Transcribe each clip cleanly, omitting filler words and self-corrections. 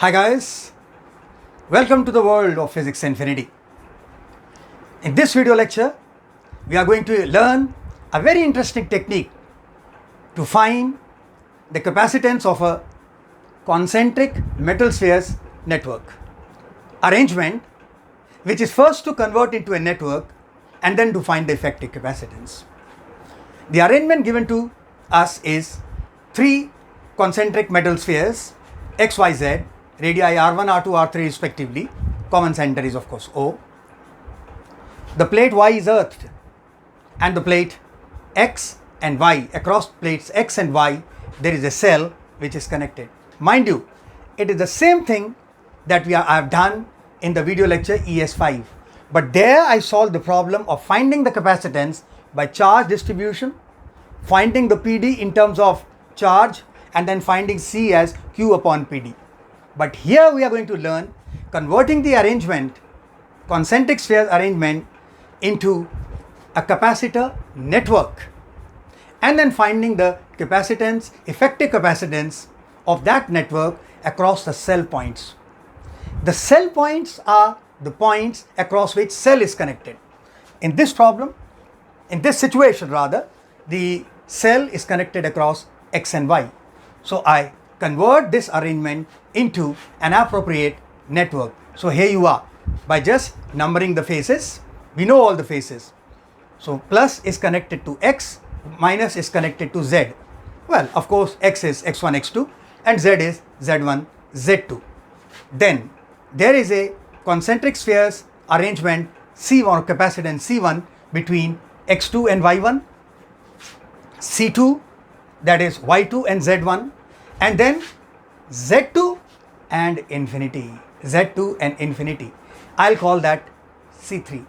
Hi guys, welcome to the world of Physics Infinity. In this video lecture, we are going to learn a very interesting technique to find the capacitance of a concentric metal spheres network arrangement, which is first to convert into a network and then to find the effective capacitance. The arrangement given to us is three concentric metal spheres XYZ, radii R1, R2, R3 respectively. Common center is of course O. The plate Y is earthed and the plate X and Y, across plates X and Y there is a cell which is connected. Mind you, it is the same thing that I have done in the video lecture ES5, but there I solved the problem of finding the capacitance by charge distribution, finding the PD in terms of charge, and then finding C as Q upon PD. But here we are going to learn converting the arrangement, concentric sphere arrangement, into a capacitor network and then finding the capacitance, effective capacitance of that network across the cell points. The cell points are the points across which cell is connected. In this problem, in this situation rather, the cell is connected across X and Y. So I convert this arrangement into an appropriate network. So here you are, by just numbering the faces, we know all the faces. So plus is connected to X, minus is connected to Z. Well, of course, X is X1, X2 and Z is Z1, Z2. Then there is a concentric spheres arrangement C1 or capacitance C1 between X2 and Y1, C2 that is Y2 and Z1, and then Z2 and infinity, Z2 and infinity. I'll call that C3.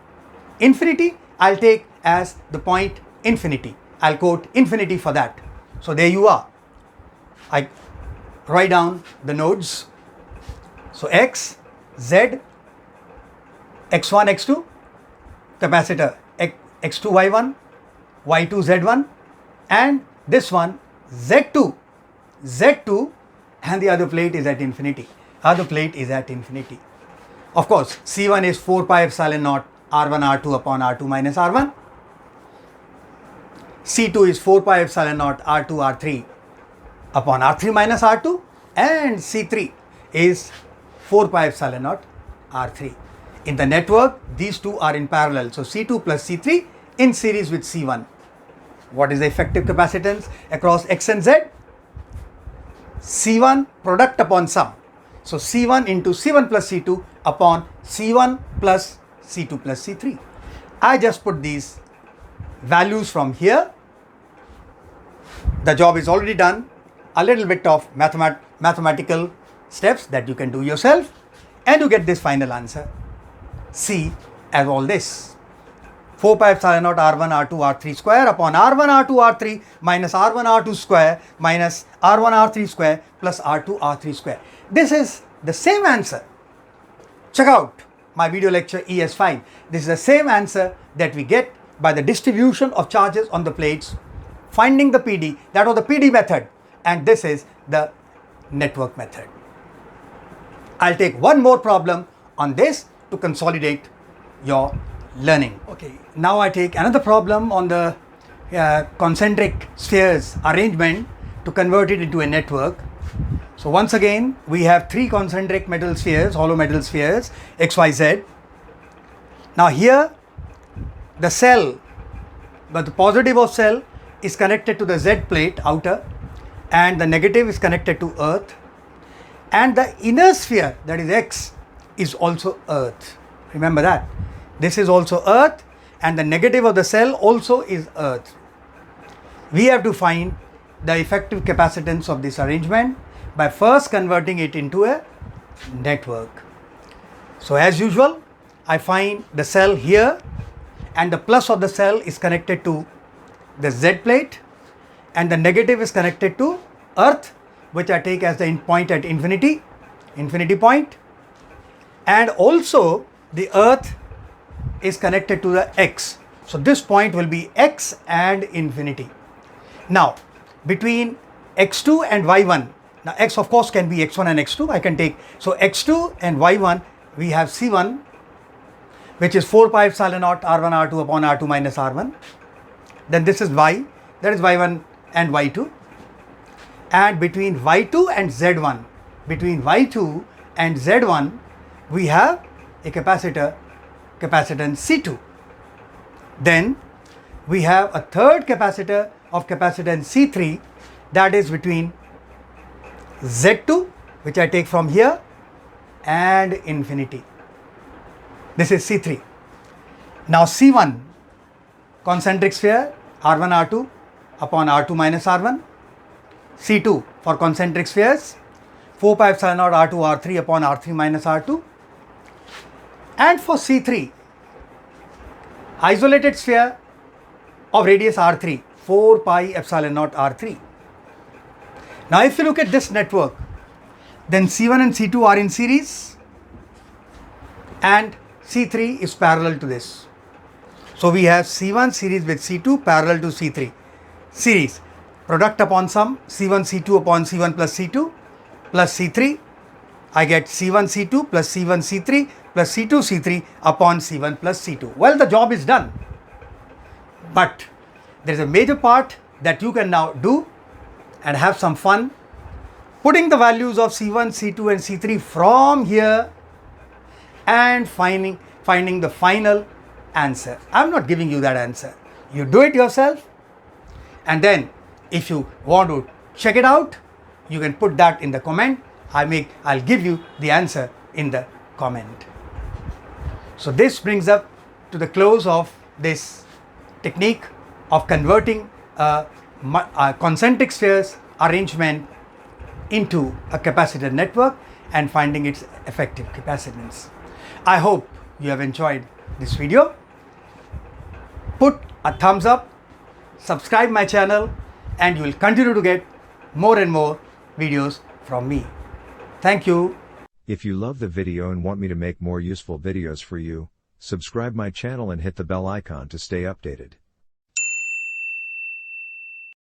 Infinity I'll take as the point infinity. I'll quote infinity for that. So there you are. I write down the nodes. So X, Z, X1, X2, capacitor X2, Y1, Y2, Z1, and this one Z2, Z2, and the other plate is at infinity. Other plate is at infinity. Of course, C1 is 4 pi epsilon naught R1 R2 upon R2 minus R1. C2 is 4 pi epsilon naught R2 R3 upon R3 minus R2, and C3 is 4 pi epsilon naught R3. In the network, these two are in parallel. So C2 plus C3 in series with C1. What is the effective capacitance across X and Z? C1 product upon sum. So C1 into C1 plus C2 upon C1 plus C2 plus C3. I just put these values from here. The job is already done. A little bit of mathematical steps that you can do yourself, and you get this final answer. C as all this. 4 pi epsilon naught R1 R2 R3 square upon R1 R2 R3 minus R1 R2 square minus R1 R3 square plus R2 R3 square. This is the same answer. Check out my video lecture ES5. This is the same answer that we get by the distribution of charges on the plates, finding the PD, that was the PD method, and this is the network method. I'll take one more problem on this to consolidate your learning. Okay, now I take another problem on the concentric spheres arrangement to convert it into a network. So once again, we have three concentric metal spheres, hollow metal spheres, XYZ. Now here, the cell, but the positive of cell is connected to the Z plate outer, and the negative is connected to earth, and the inner sphere, that is X, is also earth. Remember that. This is also earth, and the negative of the cell also is earth. We have to find the effective capacitance of this arrangement by first converting it into a network. So as usual, I find the cell here, and the plus of the cell is connected to the Z plate, and the negative is connected to earth, which I take as the point at infinity point, and also the earth is connected to the X. So this point will be X and infinity. Now between X2 and Y1 Now x of course can be x1 and x2. I can take, so x2 and y1, we have C1, which is 4 pi epsilon naught R1 R2 upon R2 minus R1. Then this is y, that is y1 and y2. And between y2 and z1, between y2 and z1, we have a capacitor, capacitance C2. Then we have a third capacitor of capacitance C3, that is between Z2, which I take from here, and infinity. This is C3. Now C1, concentric sphere, R1 R2 upon R2 minus R1. C2 for concentric spheres, 4 pi epsilon naught R2 R3 upon R3 minus R2. And for C3, isolated sphere of radius R3, 4 pi epsilon naught R3. Now if you look at this network, then C1 and C2 are in series and C3 is parallel to this. So we have C1 series with C2 parallel to C3. Series, product upon sum, C1 C2 upon C1 plus C2 plus C3. I get C1 C2 plus C1 C3 plus C2 C3 upon C1 plus C2. Well, the job is done. But there is a major part that you can now do and have some fun putting the values of C1, C2 and C3 from here and finding the final answer. I am not giving you that answer. You do it yourself, and then if you want to check it out, you can put that in the comment. I'll give you the answer in the comment. So this brings up to the close of this technique of converting a concentric spheres arrangement into a capacitor network and finding its effective capacitance. I hope you have enjoyed this video. Put a thumbs up, subscribe my channel, and you will continue to get more and more videos from me. Thank you. If you love the video and want me to make more useful videos for you, subscribe my channel and hit the bell icon to stay updated.